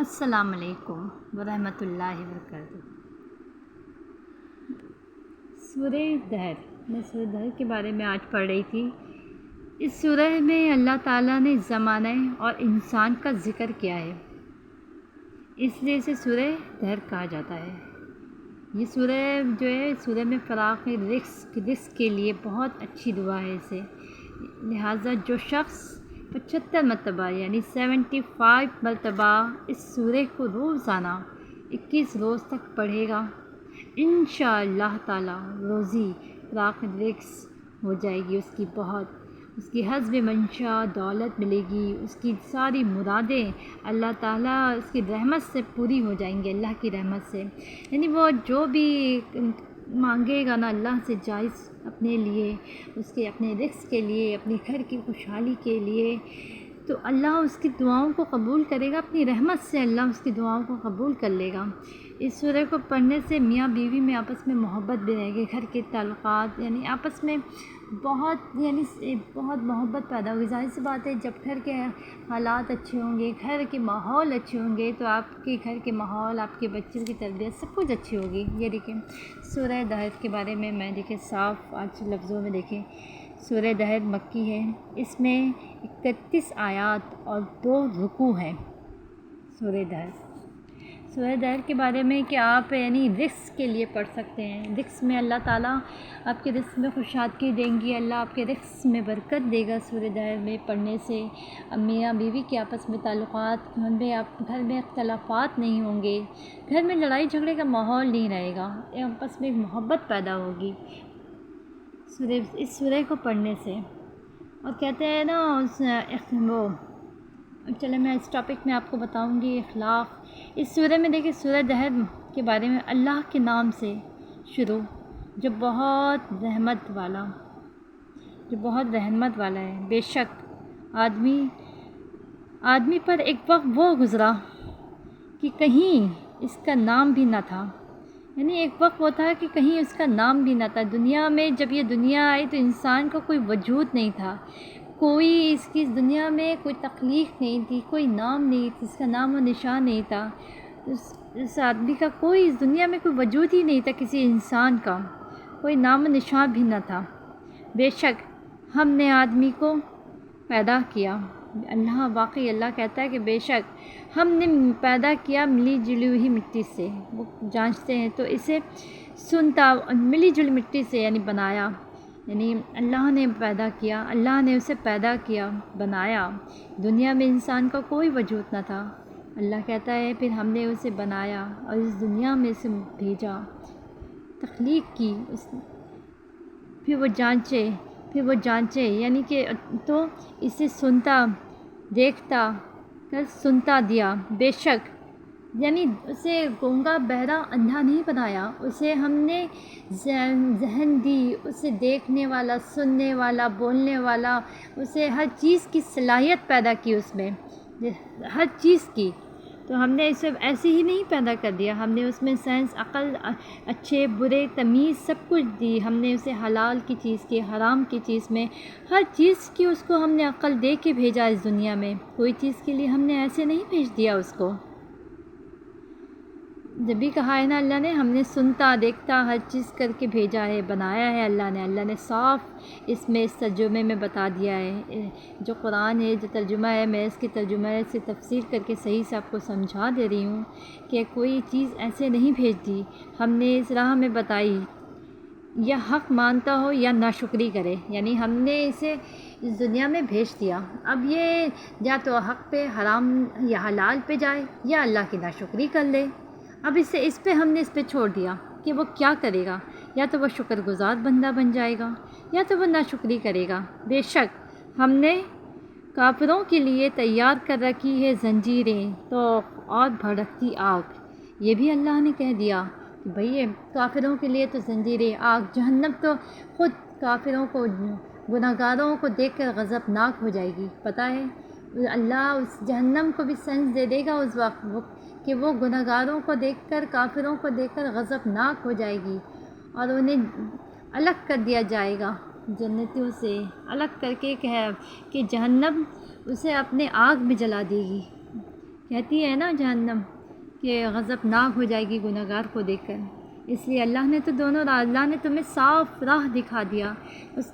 السلام علیکم ورحمۃ اللہ وبرکاتہ۔ سورہ دہر، میں سورہ دہر کے بارے میں آج پڑھ رہی تھی۔ اس سورہ میں اللہ تعالیٰ نے زمانہ اور انسان کا ذکر کیا ہے، اس لیے اسے سورہ دہر کہا جاتا ہے۔ یہ سورہ جو ہے سورہ میں فراق رزق کے لیے بہت اچھی دعا ہے اسے، لہٰذا جو شخص 75 مرتبہ یعنی 75 مرتبہ اس سورہ کو روزانہ 21 روز تک پڑھے گا، انشاءاللہ تعالی روزی فراق رزق ہو جائے گی، اس کی حسب منشا دولت ملے گی، اس کی ساری مرادیں اللہ تعالیٰ اس کی رحمت سے پوری ہو جائیں گی، اللہ کی رحمت سے۔ یعنی وہ جو بھی مانگے گا نا اللہ سے جائز اپنے لیے، اس کے اپنے رزق کے لیے، اپنے گھر کی خوشحالی کے لیے، تو اللہ اس کی دعاؤں کو قبول کرے گا، اپنی رحمت سے اللہ اس کی دعاؤں کو قبول کر لے گا۔ اس سورہ کو پڑھنے سے میاں بیوی میں آپس میں محبت بھی رہے گی، گھر کے تعلقات یعنی آپس میں بہت محبت پیدا ہوگی۔ ظاہر سی بات ہے، جب گھر کے حالات اچھے ہوں گے، گھر کے ماحول اچھے ہوں گے، تو آپ کے گھر کے ماحول، آپ کے بچوں کی تربیت سب کچھ اچھی ہوگی۔ یہ دیکھیں سورہ دہر کے بارے میں دیکھیں صاف آج لفظوں میں دیکھیں، سورہ دہر مکی ہے، اس میں 31 آیات اور 2 رکوع ہیں۔ سورہ دہر کے بارے میں کہ آپ یعنی رزق کے لیے پڑھ سکتے ہیں، رزق میں اللہ تعالیٰ آپ کے رزق میں خوشحالی دیں گی، اللہ آپ کے رزق میں برکت دے گا۔ سورہ دہر میں پڑھنے سے میاں بیوی کے آپس میں تعلقات، گھر میں اختلافات نہیں ہوں گے، گھر میں لڑائی جھگڑے کا ماحول نہیں رہے گا، آپس میں محبت پیدا ہوگی اس سورہ کو پڑھنے سے۔ اور کہتے ہیں نا وہ چلے میں اس ٹاپک میں آپ کو بتاؤں گی اخلاق۔ اس سورہ میں دیکھیں سورہ دہر کے بارے میں اللہ کے نام سے شروع، جو بہت رحمت والا ہے۔ بے شک آدمی پر ایک وقت وہ گزرا کہ کہیں اس کا نام بھی نہ تھا، یعنی ایک وقت وہ تھا کہ کہیں اس کا نام بھی نہ تھا۔ دنیا میں جب یہ دنیا آئی تو انسان کا کوئی وجود نہیں تھا، اس کی دنیا میں کوئی تخلیق نہیں تھی، کوئی نام نہیں تھا، اس کا نام و نشان نہیں تھا، اس آدمی کا کوئی اس دنیا میں کوئی وجود ہی نہیں تھا، کسی انسان کا کوئی نام و نشان بھی نہ تھا۔ بے شک ہم نے آدمی کو پیدا کیا، واقعی اللہ کہتا ہے کہ بے شک ہم نے پیدا کیا ملی جلی ہوئی مٹی سے، وہ جانچتے ہیں تو اسے ملی جلی مٹی سے یعنی بنایا، یعنی اللہ نے پیدا کیا، اللہ نے اسے پیدا کیا، بنایا۔ دنیا میں انسان کا کوئی وجود نہ تھا، اللہ کہتا ہے پھر ہم نے اسے بنایا اور اس دنیا میں اسے بھیجا، تخلیق کی، پھر وہ جانچے یعنی کہ تو اسے دیکھتا کر سنتا دیا۔ بے شک یعنی اسے گونگا بہرا اندھا نہیں بنایا، اسے ہم نے ذہن دی، اسے دیکھنے والا، سننے والا، بولنے والا، اسے ہر چیز کی صلاحیت پیدا کی، اس میں ہر چیز کی۔ تو ہم نے اسے ایسے ہی نہیں پیدا کر دیا، ہم نے اس میں سینس، عقل، اچھے برے تمیز سب کچھ دی، ہم نے اسے حلال کی چیز کی، حرام کی چیز میں ہر چیز کی اس کو ہم نے عقل دے کے بھیجا اس دنیا میں، کوئی چیز کے لیے ہم نے ایسے نہیں بھیج دیا اس کو۔ جب بھی کہا ہے نا اللہ نے ہم نے سنتا دیکھتا ہر چیز کر کے بھیجا ہے، بنایا ہے اللہ نے صاف اس ترجمے میں بتا دیا ہے۔ جو قرآن ہے، جو ترجمہ ہے، میں اس کے ترجمے سے تفسیر کر کے صحیح سے آپ کو سمجھا دے رہی ہوں کہ کوئی چیز ایسے نہیں بھیج دی، ہم نے اس راہ میں بتائی، یا حق مانتا ہو یا ناشکری کرے، یعنی ہم نے اسے اس دنیا میں بھیج دیا، اب یہ یا تو حق پہ، حرام یا حلال پہ جائے، یا اللہ کی ناشکری کر لے۔ اب اس پہ ہم نے اس پہ چھوڑ دیا کہ وہ کیا کرے گا، یا تو وہ شکر گزار بندہ بن جائے گا، یا تو وہ ناشکری کرے گا۔ بے شک ہم نے کافروں کے لیے تیار کر رکھی ہے زنجیریں تو اور بھڑکتی آگ، یہ بھی اللہ نے کہہ دیا کہ بھئی کافروں کے لیے تو زنجیریں، آگ، جہنم تو خود کافروں کو، گناہ گاروں کو دیکھ کر غضبناک ہو جائے گی۔ پتہ ہے اللہ اس جہنم کو بھی سینس دے دے گا اس وقت کہ وہ گناہ گاروں کو دیکھ کر، کافروں کو دیکھ کر غضبناک ہو جائے گی، اور انہیں الگ کر دیا جائے گا، جنتیوں سے الگ کر کے کہ جہنم اسے اپنے آگ میں جلا دے گی کہتی ہے نا جہنم کہ غضبناک ہو جائے گی گنہگار کو دیکھ کر، اس لیے اللہ نے تو اللہ نے تمہیں صاف راہ دکھا دیا، اس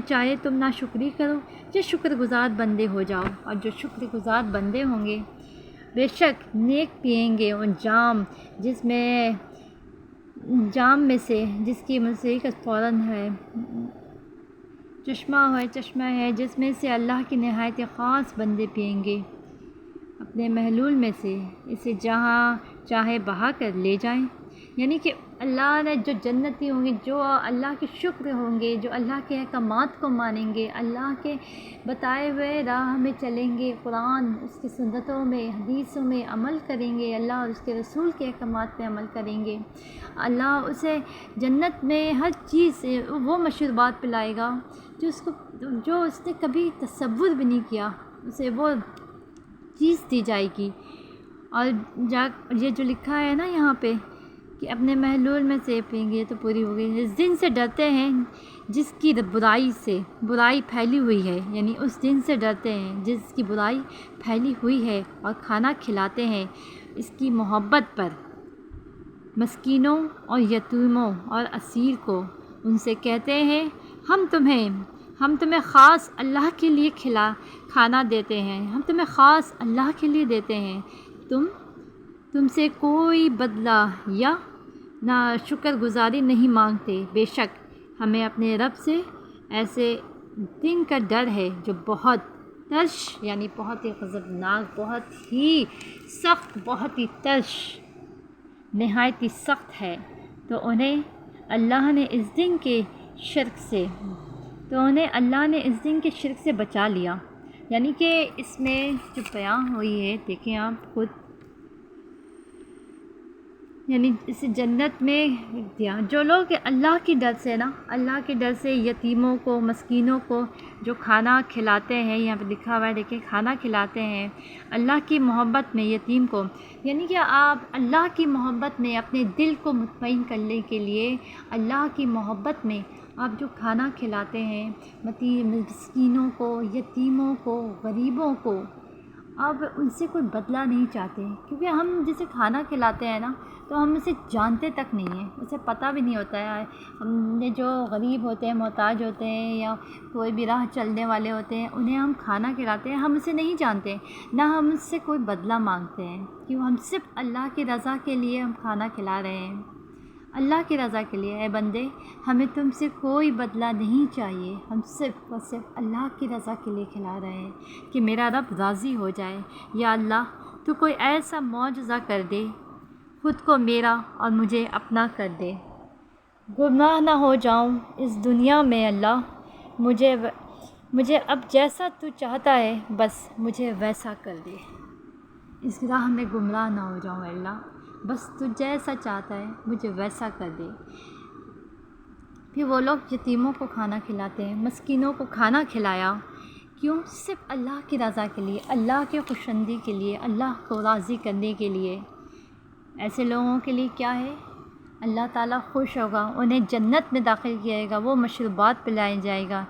چاہے تم ناشکری کرو یا شکر گزار بندے ہو جاؤ، اور جو شکر گزار بندے ہوں گے بے شک نیک پئیں گے ان جام میں سے جس کی موسیقی کا فوراً ہے، چشمہ ہے جس میں سے اللہ کی نہایت خاص بندے پئیں گے اپنے محلول میں سے، اسے جہاں چاہے بہا کر لے جائیں۔ یعنی کہ اللہ نے جو جنتی ہوں گے، جو اللہ کے شکر ہوں گے، جو اللہ کے احکامات کو مانیں گے، اللہ کے بتائے ہوئے راہ میں چلیں گے، قرآن اس کی سنتوں میں حدیثوں میں عمل کریں گے، اللہ اور اس کے رسول کے احکامات پہ عمل کریں گے، اللہ اسے جنت میں ہر چیز وہ مشروبات پلائے گا جو اس نے کبھی تصور بھی نہیں کیا، اسے وہ چیز دی جائے گی۔ اور یہ جو لکھا ہے نا یہاں پہ کہ اپنے محلول میں سے پئیں گے تو پوری ہو گئی۔ اس دن سے ڈرتے ہیں جس کی برائی پھیلی ہوئی ہے، یعنی اس دن سے ڈرتے ہیں جس کی برائی پھیلی ہوئی ہے، اور کھانا کھلاتے ہیں اس کی محبت پر مسکینوں اور یتیموں اور اسیر کو، ان سے کہتے ہیں ہم تمہیں خاص اللہ کے لیے کھانا دیتے ہیں، ہم تمہیں خاص اللہ کے لیے دیتے ہیں، تم سے کوئی بدلہ یا نہ شکر گزاری نہیں مانگتے، بے شک ہمیں اپنے رب سے ایسے دن کا ڈر ہے جو بہت ترش، یعنی بہت ہی غضبناک، بہت ہی سخت، بہت ہی ترش، نہایت ہی سخت ہے۔ تو انہیں اللہ نے اس دن کے شرک سے بچا لیا۔ یعنی کہ اس میں جو بیان ہوئی ہے دیکھیں آپ خود، یعنی اس جنت میں دیا جو لوگ اللہ کے ڈر سے یتیموں کو، مسکینوں کو جو کھانا کھلاتے ہیں، یہاں پہ لکھا ہوا ہے دیکھیں، کھانا کھلاتے ہیں اللہ کی محبت میں یتیم کو، یعنی کہ آپ اللہ کی محبت میں اپنے دل کو مطمئن کرنے کے لیے اللہ کی محبت میں آپ جو کھانا کھلاتے ہیں مسکینوں کو، یتیموں کو، غریبوں کو، آپ ان سے کوئی بدلہ نہیں چاہتے، کیونکہ ہم جسے کھانا کھلاتے ہیں نا تو ہم اسے جانتے تک نہیں ہیں، اسے پتہ بھی نہیں ہوتا ہے، ہم نے جو غریب ہوتے ہیں، محتاج ہوتے ہیں، یا کوئی بھی راہ چلنے والے ہوتے ہیں، انہیں ہم کھانا کھلاتے ہیں، ہم اسے نہیں جانتے، نہ ہم اس سے کوئی بدلہ مانگتے ہیں، کیوں ہم صرف اللہ کی رضا کے لیے ہم کھانا کھلا رہے ہیں، اللہ کی رضا کے لیے۔ اے بندے، ہمیں تم سے کوئی بدلہ نہیں چاہیے، ہم صرف اور صرف اللہ کی رضا کے لیے کھلا رہے ہیں کہ میرا رب راضی ہو جائے۔ یا اللہ تو کوئی ایسا معجزہ کر دے، خود کو میرا اور مجھے اپنا کر دے، گمراہ نہ ہو جاؤں اس دنیا میں، اللہ مجھے اب جیسا تو چاہتا ہے بس مجھے ویسا کر دے، اس راہ میں گمراہ نہ ہو جاؤں اللہ، بس تو جیسا چاہتا ہے مجھے ویسا کر دے۔ پھر وہ لوگ یتیموں کو کھانا کھلاتے ہیں، مسکینوں کو کھانا کھلایا، کیوں؟ صرف اللہ کی رضا کے لیے، اللہ کے خوشندی کے لیے، اللہ کو راضی کرنے کے لیے۔ ایسے لوگوں کے لیے کیا ہے؟ اللہ تعالیٰ خوش ہوگا، انہیں جنت میں داخل کیا جائے گا، وہ مشروبات پلائے جائے گا،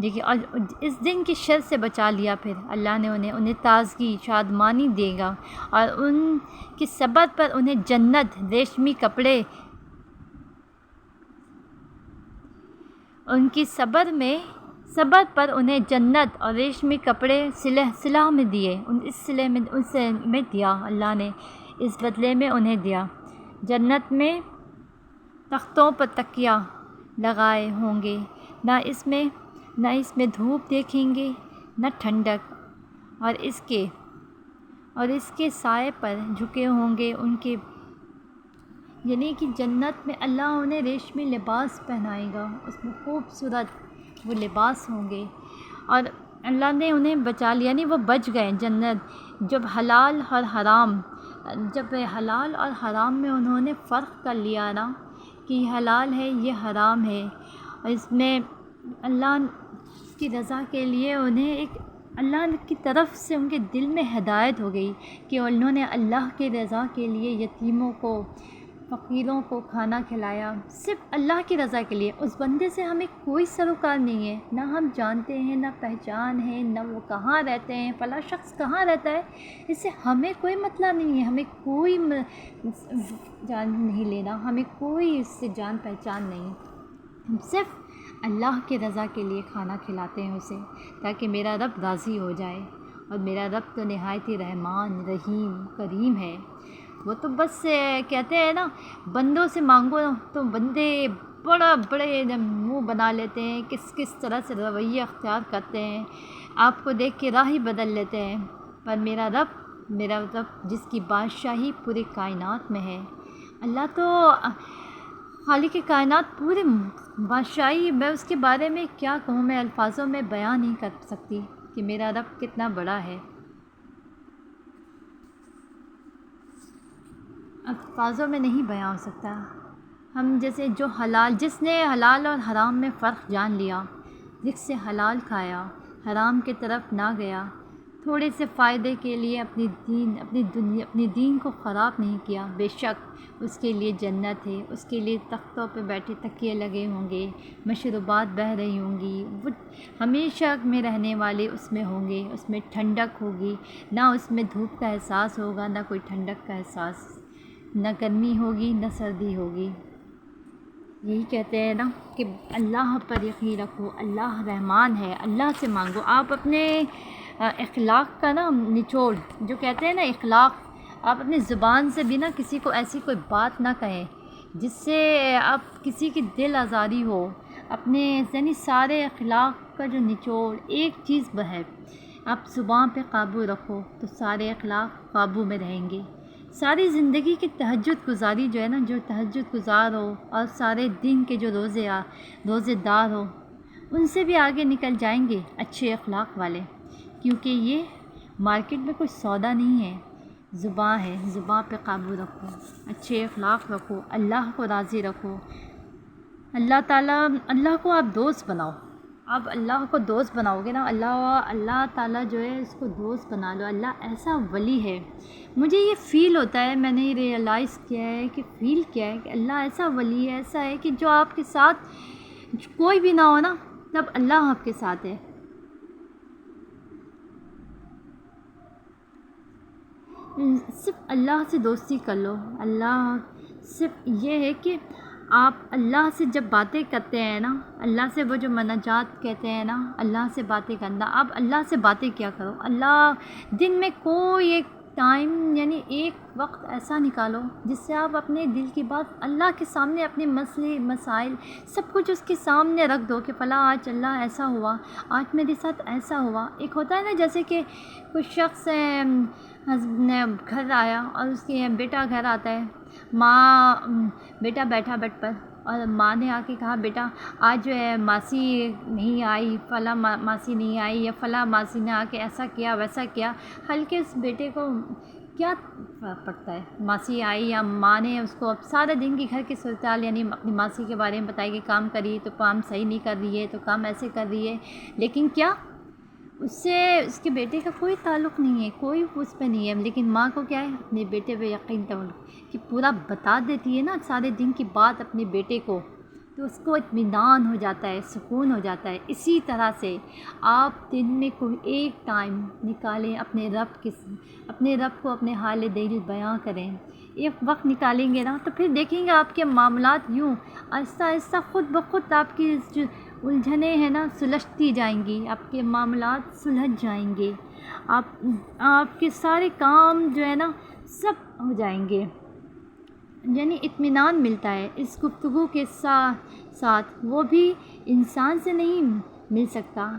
دیکھیے، اور اس دن کی شر سے بچا لیا، پھر اللہ نے انہیں تازگی، شادمانی دے گا، اور ان کی صبر پر انہیں جنت، ریشمی کپڑے، ان کی صبر پر انہیں جنت اور ریشمی کپڑے صلح میں دیے، اس میں دیا، اللہ نے اس بدلے میں انہیں دیا۔ جنت میں تختوں پر تکیہ لگائے ہوں گے، نہ اس میں دھوپ دیکھیں گے نہ ٹھنڈک، اور اس کے سائے پر جھکے ہوں گے ان کے، یعنی کہ جنت میں اللہ انہیں ریشمی لباس پہنائے گا، اس میں خوبصورت وہ لباس ہوں گے، اور اللہ نے انہیں بچا لیا، یعنی وہ بچ گئے جنت۔ جب حلال اور حرام میں انہوں نے فرق کر لیا نا کہ یہ حلال ہے یہ حرام ہے، اور اس میں اللہ کی رضا کے لیے انہیں اللہ کی طرف سے ان کے دل میں ہدایت ہو گئی کہ انہوں نے اللہ کی رضا کے لیے یتیموں کو، فقیروں کو کھانا کھلایا، صرف اللہ کی رضا کے لیے۔ اس بندے سے ہمیں کوئی سروکار نہیں ہے، نہ ہم جانتے ہیں، نہ پہچان ہے، نہ وہ کہاں رہتے ہیں، فلاں شخص کہاں رہتا ہے، اس سے ہمیں کوئی مطلب نہیں ہے، ہمیں کوئی جان نہیں لینا، ہمیں کوئی اس سے جان پہچان نہیں۔ ہم صرف اللہ کی رضا کے لیے کھانا کھلاتے ہیں اسے، تاکہ میرا رب راضی ہو جائے۔ اور میرا رب تو نہایت ہی رحمان رحیم کریم ہے۔ وہ تو بس کہتے ہیں نا، بندوں سے مانگو تو بندے بڑے منہ بنا لیتے ہیں، کس طرح سے رویہ اختیار کرتے ہیں، آپ کو دیکھ کے راہ ہی بدل لیتے ہیں۔ پر میرا رب جس کی بادشاہی پوری کائنات میں ہے، اللہ تو خالق کائنات پورے بادشاہی، میں اس کے بارے میں کیا کہوں، میں الفاظوں میں بیان نہیں کر سکتی کہ میرا رب کتنا بڑا ہے، الفاظوں میں نہیں بیان ہو سکتا۔ ہم جیسے جس نے حلال اور حرام میں فرق جان لیا، جس سے حلال کھایا، حرام کی طرف نہ گیا، تھوڑے سے فائدے کے لیے اپنی دین کو خراب نہیں کیا، بے شک اس کے لیے جنت ہے، اس کے لیے تختوں پہ بیٹھے تکیے لگے ہوں گے، مشروبات بہہ رہی ہوں گی، وہ ہمیشہ میں رہنے والے اس میں ہوں گے، اس میں ٹھنڈک ہوگی، نہ اس میں دھوپ کا احساس ہوگا، نہ کوئی ٹھنڈک کا احساس، نہ گرمی ہوگی نہ سردی ہوگی۔ یہی کہتے ہیں نا کہ اللہ پر یقین رکھو، اللہ رحمان ہے، اللہ سے مانگو۔ آپ اپنے اخلاق کا نا نچوڑ، جو کہتے ہیں نا اخلاق، آپ اپنی زبان سے بھی نا کسی کو ایسی کوئی بات نہ کہیں جس سے آپ کسی کی دل آزاری ہو۔ اپنے یعنی سارے اخلاق کا جو نچوڑ ایک چیز ہے، آپ زبان پہ قابو رکھو تو سارے اخلاق قابو میں رہیں گے۔ ساری زندگی کی تہجد گزاری جو ہے نا، جو تہجد گزار ہو اور سارے دن کے جو روزے دار ہو، ان سے بھی آگے نکل جائیں گے اچھے اخلاق والے، کیونکہ یہ مارکیٹ میں کوئی سودا نہیں ہے، زبان ہے، زبان پہ قابو رکھو، اچھے اخلاق رکھو، اللہ کو راضی رکھو، اللہ کو آپ دوست بناؤ۔ آپ اللہ کو دوست بناؤ گے نا، اللہ تعالیٰ جو ہے اس کو دوست بنا لو، اللہ ایسا ولی ہے۔ مجھے یہ فیل ہوتا ہے، میں نے یہ ریئلائز کیا ہے کہ فیل کیا ہے کہ اللہ ایسا ولی ہے، ایسا ہے کہ جو آپ کے ساتھ کوئی بھی نہ ہو نا، تب اللہ آپ کے ساتھ ہے۔ صرف اللہ سے دوستی کر لو۔ اللہ صرف یہ ہے کہ آپ اللہ سے جب باتیں کرتے ہیں نا، اللہ سے وہ جو مناجات کہتے ہیں نا، اللہ سے باتیں کرنا، آپ اللہ سے باتیں کیا کرو۔ اللہ دن میں کوئی ایک ٹائم یعنی ایک وقت ایسا نکالو جس سے آپ اپنے دل کی بات اللہ کے سامنے، اپنے مسئلے مسائل سب کچھ اس کے سامنے رکھ دو کہ فلاں آج اللہ ایسا ہوا، آج میرے ساتھ ایسا ہوا۔ ایک ہوتا ہے نا جیسے کہ کوئی شخص گھر آیا اور اس کے بیٹا گھر آتا ہے، بیٹا بیٹھا بیڈ پر اور ماں نے آ کے کہا بیٹا آج جو ہے ماسی نہیں آئی، فلاں ماسی نہیں آئی، یا فلاں ماسی نے آ کے ایسا کیا ویسا کیا۔ ہلکے اس بیٹے کو کیا فرق پڑتا ہے، ماسی آئی یا ماں نے اس کو اب سارے دن کی گھر کی صورتحال یعنی اپنی ماسی کے بارے میں بتائی کہ کام کری تو کام صحیح نہیں کر رہی ہے، تو کام ایسے کر رہی ہے، لیکن کیا اس سے اس کے بیٹے کا کوئی تعلق نہیں ہے، کوئی اس پہ نہیں ہے، لیکن ماں کو کیا ہے اپنے بیٹے پہ یقین کہ پورا بتا دیتی ہے نا سارے دن کی بات اپنے بیٹے کو، تو اس کو اطمینان ہو جاتا ہے، سکون ہو جاتا ہے۔ اسی طرح سے آپ دن میں کوئی ایک ٹائم نکالیں، اپنے رب کو اپنے حال دل بیان کریں، ایک وقت نکالیں گے نا تو پھر دیکھیں گے آپ کے معاملات یوں آہستہ آہستہ خود بخود آپ کی جو الجھنیں ہیں نا سلجھتی جائیں گی، آپ کے معاملات سلجھ جائیں گے، آپ کے سارے کام جو ہے نا سب ہو جائیں گے، یعنی اطمینان ملتا ہے اس گفتگو کے ساتھ، وہ بھی انسان سے نہیں مل سکتا۔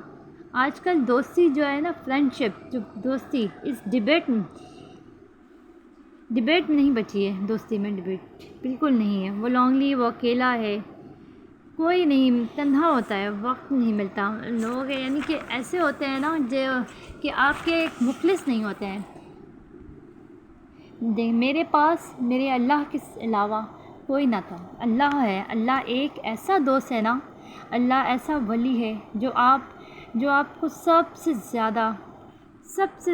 آج کل دوستی جو ہے نا، فرینڈ شپ جو دوستی اس ڈبیٹ میں نہیں بچی ہے، دوستی میں ڈبیٹ بالکل نہیں ہے، وہ لونلی، وہ اکیلا ہے، کوئی نہیں، تنہا ہوتا ہے، وقت نہیں ملتا۔ لوگ یعنی کہ ایسے ہوتے ہیں نا جو کہ آپ کے مخلص نہیں ہوتے ہیں۔ میرے پاس میرے اللہ کے علاوہ کوئی نہ تھا، اللہ ہے، اللہ ایک ایسا دوست ہے نا، اللہ ایسا ولی ہے جو آپ کو سب سے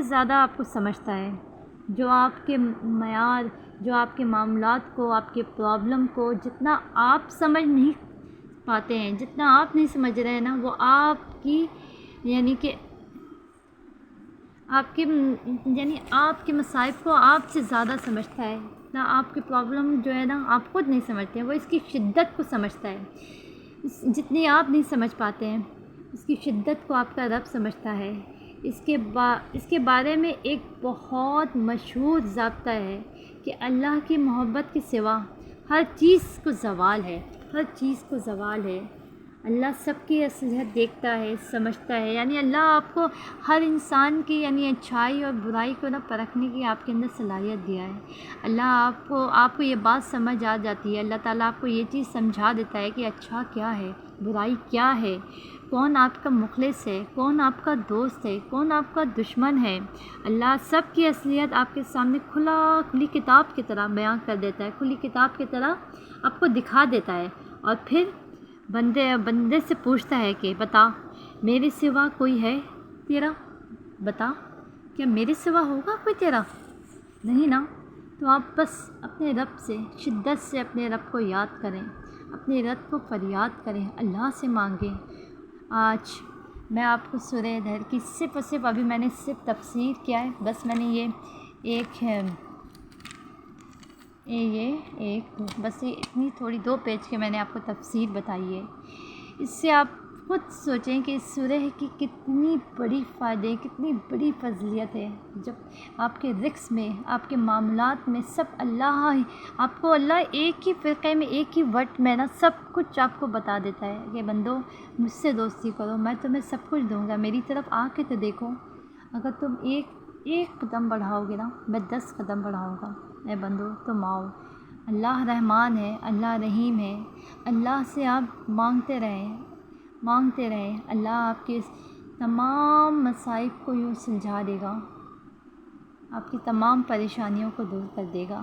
زیادہ آپ کو سمجھتا ہے، جو آپ کے معیار، جو آپ کے معاملات کو، آپ کے پرابلم کو جتنا آپ سمجھ نہیں پاتے ہیں، جتنا آپ نہیں سمجھ رہے ہیں نا، وہ آپ کی یعنی کہ آپ کے مصائب کو آپ سے زیادہ سمجھتا ہے، نہ آپ کی پرابلم جو ہے نا آپ خود نہیں سمجھتے ہیں، وہ اس کی شدت کو سمجھتا ہے، جتنی آپ نہیں سمجھ پاتے ہیں اس کی شدت کو آپ کا رب سمجھتا ہے۔ اس کے بارے میں ایک بہت مشہور ضابطہ ہے کہ اللہ کی محبت کے سوا ہر چیز کو زوال ہے، ہر چیز کو زوال ہے۔ اللہ سب کی اصلیت دیکھتا ہے، سمجھتا ہے، یعنی اللہ آپ کو ہر انسان کی یعنی اچھائی اور برائی کو پرکھنے کی آپ کے اندر صلاحیت دیا ہے۔ اللہ آپ کو یہ بات سمجھ آ جاتی ہے، اللہ تعالیٰ آپ کو یہ چیز سمجھا دیتا ہے کہ اچھا کیا ہے، برائی کیا ہے، کون آپ کا مخلص ہے، کون آپ کا دوست ہے، کون آپ کا دشمن ہے۔ اللہ سب کی اصلیت آپ کے سامنے کھلی کتاب کی طرح بیان کر دیتا ہے، کھلی کتاب کی طرح آپ کو دکھا دیتا ہے، اور پھر بندے سے پوچھتا ہے کہ بتا میرے سوا کوئی ہے تیرا، بتا کیا میرے سوا ہوگا کوئی تیرا، نہیں نا؟ تو آپ بس اپنے رب سے شدت سے اپنے رب کو یاد کریں، اپنے رب کو فریاد کریں، اللہ سے مانگیں۔ آج میں آپ کو سورہ دہر کی صرف ابھی میں نے صرف تفسیر کیا ہے، بس میں نے بس یہ اتنی تھوڑی 2 پیج کے میں نے آپ کو تفسیر بتائی ہے۔ اس سے آپ خود سوچیں کہ اس سورہ کی کتنی بڑی فائدے، کتنی بڑی فضیلت ہے، جب آپ کے رزق میں، آپ کے معاملات میں سب آپ کو اللہ ایک ہی فرقے میں، ایک ہی وقت میں نا سب کچھ آپ کو بتا دیتا ہے کہ بندو مجھ سے دوستی کرو، میں تمہیں سب کچھ دوں گا، میری طرف آ کے تو دیکھو، اگر تم ایک قدم بڑھاؤ گے نا میں 10 قدم بڑھاؤں گا، اے بندو تم آؤ۔ اللہ رحمان ہے، اللہ رحیم ہے، اللہ سے آپ مانگتے رہیں، اللہ آپ کے تمام مصائب کو یوں سلجھا دے گا، آپ کی تمام پریشانیوں کو دور کر دے گا۔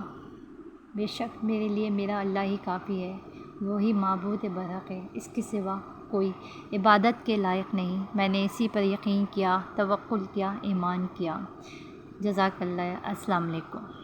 بے شک میرے لیے میرا اللہ ہی کافی ہے، وہی معبود برحق ہے، اس کے سوا کوئی عبادت کے لائق نہیں۔ میں نے اسی پر یقین کیا، توکل کیا، ایمان کیا۔ جزاک اللہ۔ السلام علیکم۔